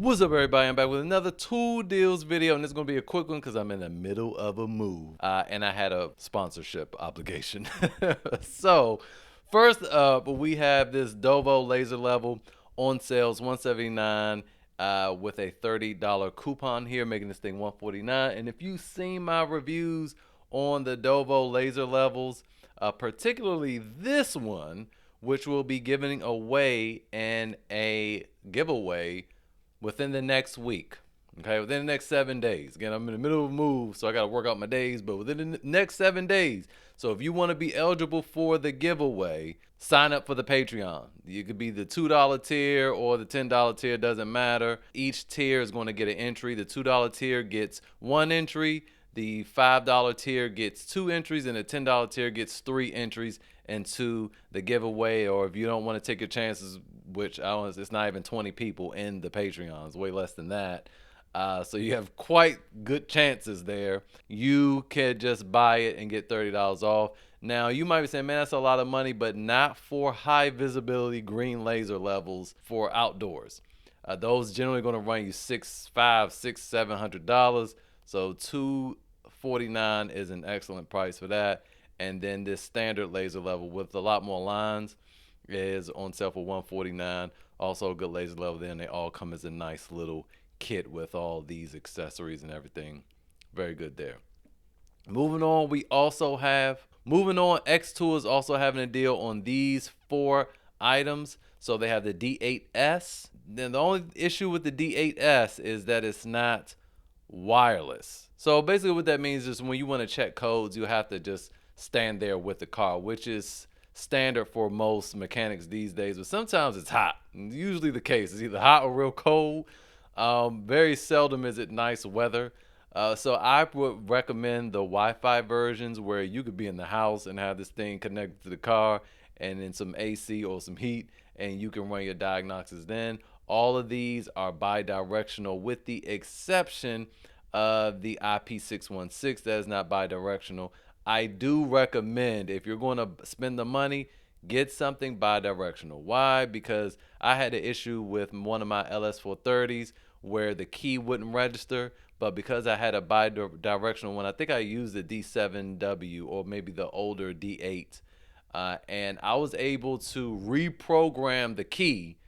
What's up, everybody? I'm back with another tool deals video, and it's going to be a quick one because I'm in the middle of a move, and I had a sponsorship obligation. So first up, we have this Dovo laser level on sales, $179 with a $30 coupon here, making this thing $149. And if you've seen my reviews on the Dovo laser levels, particularly this one, which will be giving away in a giveaway within the next week. Okay, within the next 7 days. Again, I'm in the middle of a move, so I got to work out my days, but within the next 7 days. So if you want to be eligible for the giveaway, sign up for the Patreon. You could be the $2 tier or the $10 tier, doesn't matter. Each tier is going to get an entry. The $2 tier gets one entry. The $5 tier gets two entries, and the $10 tier gets three entries into the giveaway. Or if you don't want to take your chances, which it's not even 20 people in the Patreon, it's way less than that. So you have quite good chances there. You could just buy it and get $30 off. Now, you might be saying, man, that's a lot of money, but not for high visibility green laser levels for outdoors. Those generally going to run you $700. So $249 is an excellent price for that. And then this standard laser level with a lot more lines is on sale for $149. Also a good laser level there, and they all come as a nice little kit with all these accessories and everything. Very good there. Moving on, X2 is also having a deal on these four items. So they have the D8S. Then the only issue with the D8S is that it's not wireless. So basically what that means is when you want to check codes, you have to just stand there with the car, which is standard for most mechanics these days. But sometimes it's hot. Usually the case is either hot or real cold. Very seldom is it nice weather. So I would recommend the Wi-Fi versions where you could be in the house and have this thing connected to the car and in some AC or some heat, and you can run your diagnostics then. All of these are bi-directional with the exception of the IP616 that is not bi-directional. I do recommend, if you're going to spend the money, get something bi-directional. Why? Because I had an issue with one of my LS430s where the key wouldn't register, but because I had a bi-directional one, I think I used the D7W or maybe the older D8, and I was able to reprogram the key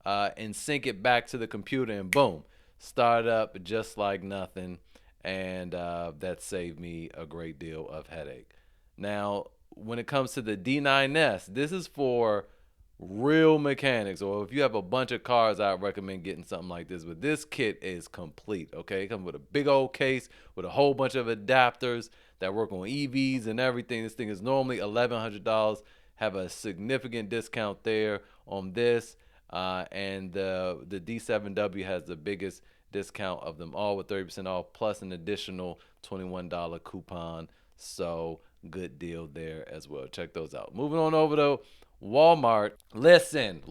and sync it back to the computer, and boom, start up just like nothing. And that saved me a great deal of headache. Now, when it comes to the D9S, this is for real mechanics, or if you have a bunch of cars, I recommend getting something like this. But this kit is complete. Okay, it comes with a big old case with a whole bunch of adapters that work on EVs and everything. This thing is normally $1,100. Have a significant discount there on this, and the D7W has the biggest discount of them all with 30% off plus an additional $21 coupon. So good deal there as well. Check those out. Moving on over to Walmart. Listen,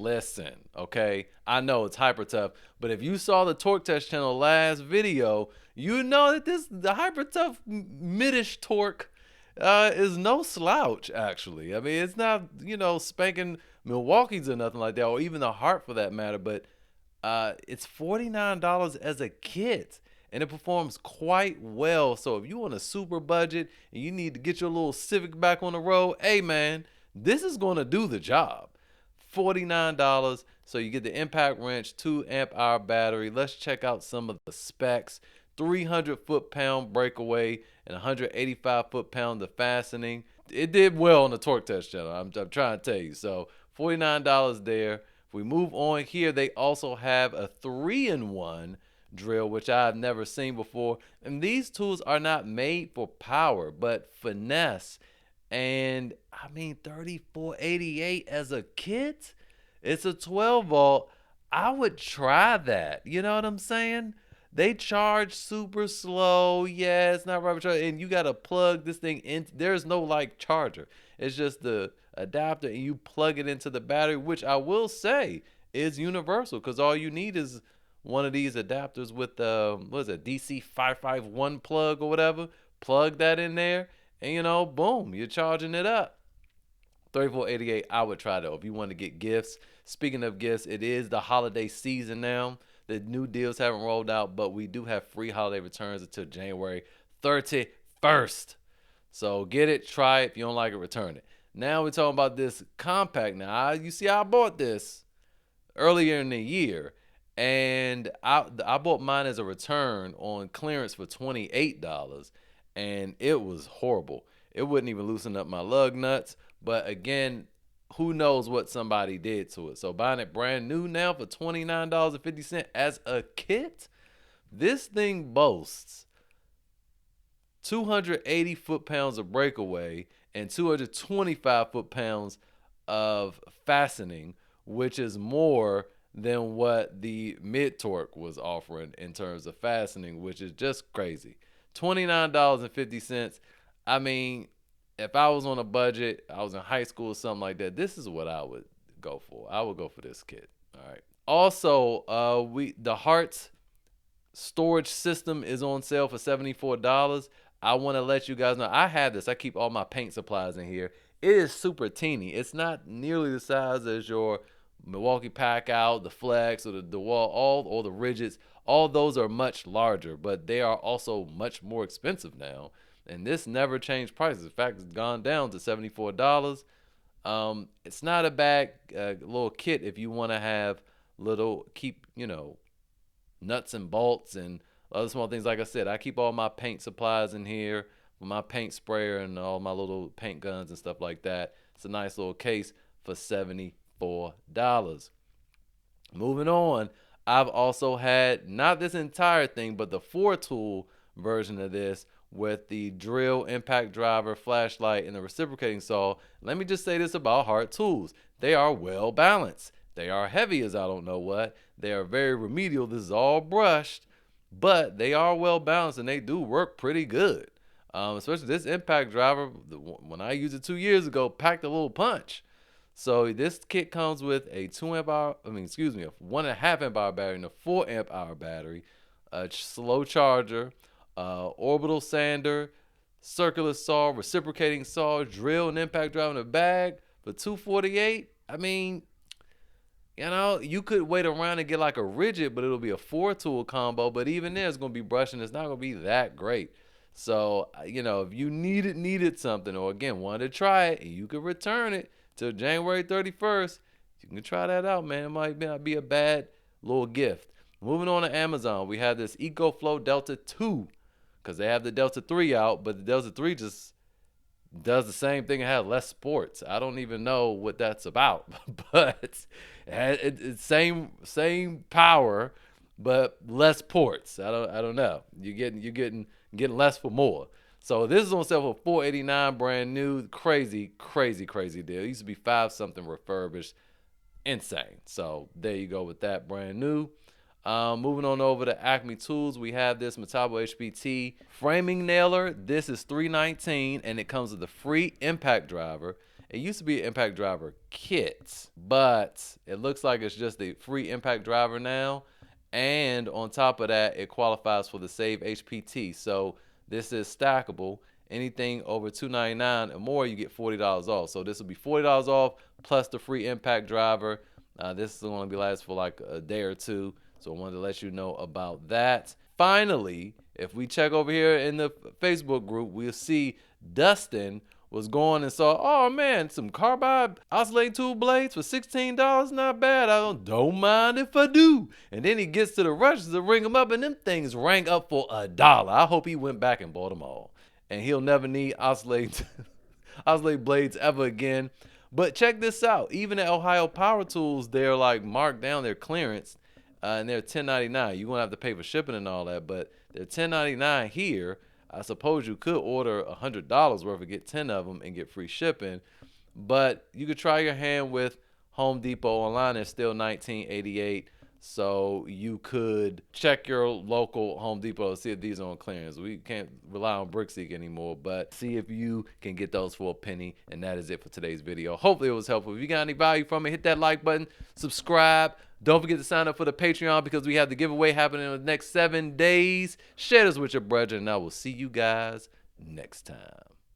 okay? I know it's hyper tough, but if you saw the Torque Test channel last video, you know that the hyper tough midish torque is no slouch, actually. I mean, it's not, spanking Milwaukee's or nothing like that, or even the Hart for that matter, but it's $49 as a kit, and it performs quite well. So if you on a super budget and you need to get your little Civic back on the road, hey man, this is going to do the job. $49. So you get the impact wrench, 2 amp hour battery. Let's check out some of the specs. 300 foot-pound breakaway and 185 foot-pound of fastening. It did well on the Torque Test channel. I'm trying to tell you. So $49 there. If we move on here, they also have a 3-in-1 drill, which I've never seen before. And these tools are not made for power, but finesse. And I mean, $34.88 as a kit. It's a 12 volt. I would try that. You know what I'm saying? They charge super slow. Yeah, it's not rubber charger, and you gotta plug this thing in. There's no like charger. It's just the adapter, and you plug it into the battery, which I will say is universal because all you need is one of these adapters with what is it, DC 551 plug or whatever. Plug that in there, and boom, you're charging it up. $34.88. I would try though if you want to get gifts. Speaking of gifts, it is the holiday season now. The new deals haven't rolled out, but we do have free holiday returns until January 31st. So get it, try it. If you don't like it, return it. Now we're talking about this compact. Now, you see, I bought this earlier in the year, and I bought mine as a return on clearance for $28, and it was horrible. It wouldn't even loosen up my lug nuts. But again, who knows what somebody did to it? So buying it brand new now for $29.50 as a kit, this thing boasts 280 foot-pounds of breakaway and 225 foot-pounds of fastening, which is more than what the mid-torque was offering in terms of fastening, which is just crazy. $29.50. I mean, if I was on a budget, I was in high school or something like that, this is what I would go for. I would go for this kit. All right. Also, the Hearts storage system is on sale for $74. I want to let you guys know I have this. I keep all my paint supplies in here. It is super teeny. It's not nearly the size as your Milwaukee Pack Out, the Flex, or the DeWalt, all the Rigids. All those are much larger, but they are also much more expensive now. And this never changed prices. In fact, it's gone down to $74. It's not a bad little kit if you want to have keep nuts and bolts and other small things. Like I said, I keep all my paint supplies in here with my paint sprayer and all my little paint guns and stuff like that. It's a nice little case for $74. Moving on, I've also had not this entire thing, but the 4-tool version of this with the drill, impact driver, flashlight, and the reciprocating saw. Let me just say this about Hart Tools. They are well balanced. They are heavy as I don't know what. They are very remedial. This is all brushed, but they are well balanced and they do work pretty good. Especially this impact driver, when I used it 2 years ago, packed a little punch. So this kit comes with a 1.5 amp hour battery and a 4 amp hour battery, a slow charger, orbital sander, circular saw, reciprocating saw, drill, and impact driver in a bag for $248. I mean, you could wait around and get like a rigid, but it'll be a 4-tool combo. But even there, it's going to be brushing. It's not going to be that great. So, if you needed something, or again, wanted to try it, and you could return it till January 31st, you can try that out, man. It might not be a bad little gift. Moving on to Amazon, we have this EcoFlow Delta 2, because they have the Delta 3 out, but the Delta 3 just does the same thing. It has less sports. I don't even know what that's about, but it's same power, but less ports. I don't know. You're getting less for more. So this is on sale for $489, brand new. Crazy deal. It used to be $5 something refurbished. Insane. So there you go with that, brand new. Moving on over to Acme Tools, we have this Metabo HPT framing nailer. This is $319, and it comes with a free impact driver. It used to be an impact driver kit, but it looks like it's just a free impact driver now. And on top of that, it qualifies for the Save HPT. So this is stackable. Anything over $299 or more, you get $40 off. So this will be $40 off plus the free impact driver. This is going to be last for like a day or two. So I wanted to let you know about that. Finally, if we check over here in the Facebook group, we'll see Dustin was going and saw, oh man, some carbide oscillating tool blades for $16. Not bad. I don't mind if I do. And then he gets to the rushes to ring them up, and them things rang up for $1. I hope he went back and bought them all. And he'll never need oscillating blades ever again. But check this out. Even at Ohio Power Tools, they're like marked down their clearance. And they're $10.99. You're going to have to pay for shipping and all that, but they're $10.99 here. I suppose you could order $100 worth and get 10 of them and get free shipping. But you could try your hand with Home Depot online. It's still $19.88. So you could check your local Home Depot to see if these are on clearance. We can't rely on BrickSeek anymore, but see if you can get those for a penny. And that is it for today's video. Hopefully it was helpful. If you got any value from it, hit that like button, subscribe. Don't forget to sign up for the Patreon because we have the giveaway happening in the next 7 days. Share this with your brethren, and I will see you guys next time.